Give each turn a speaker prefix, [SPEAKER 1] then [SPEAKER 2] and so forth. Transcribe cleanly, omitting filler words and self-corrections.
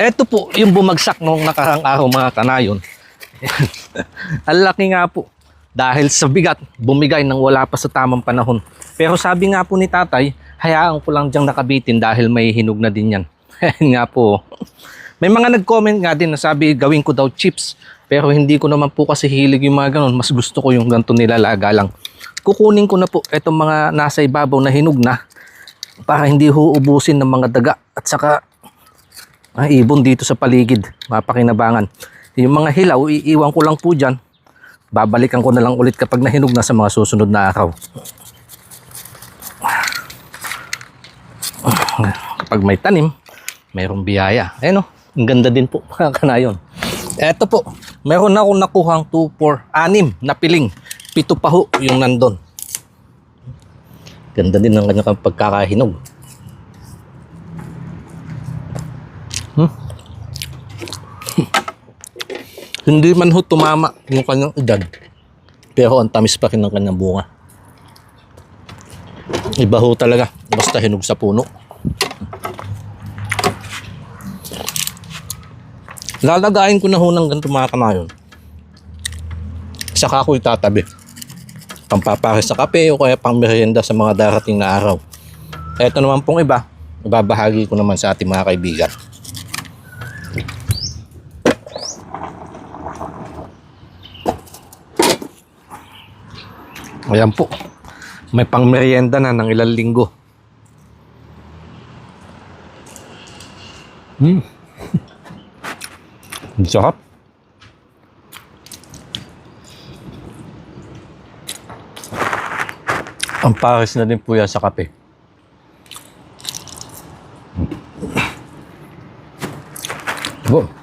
[SPEAKER 1] Eto po yung bumagsak nung nakarang araw mga kanayon. Ang laki nga po. Dahil sa bigat, bumigay nang wala pa sa tamang panahon. Pero sabi nga po ni tatay, hayaan ko lang diyang nakabitin dahil may hinog na din yan. Nga po. May mga nag-comment nga din na sabi gawin ko daw chips. Pero hindi ko naman po kasi hilig yung mga ganun. Mas gusto ko yung ganito nilalaga lang. Kukunin ko na po itong mga nasa ibabaw na hinog na para hindi huubusin ng mga daga at saka ibon dito sa paligid. Mapakinabangan. Yung mga hilaw, iiwan ko lang po dyan. Babalikan ko na lang ulit kapag nahinog na sa mga susunod na araw. Kapag may tanim, mayroong biyaya. Ayun o, ang ganda din po mga kanayon. Eto po, meron akong nakuhang 2, 4, 6 na piling. 7 pa ho yung nandun. Ganda din ng kanyang pagkakahinog. Hindi man ho tumama yung kanyang edad, pero ang tamis pa rin ng kanyang bunga. Iba ho talaga, basta hinog sa puno. Lalagayin ko na ho ng ganito mga kanayon. Saka ko itatabi. Pampapare sa kape o kaya pang merienda sa mga darating na araw. Ito naman pong iba, ibabahagi ko naman sa ating mga kaibigan. Ayan po, may pang merienda na ng ilang linggo. Ang sarap. Ang pares na din po yan sa kape. Oh.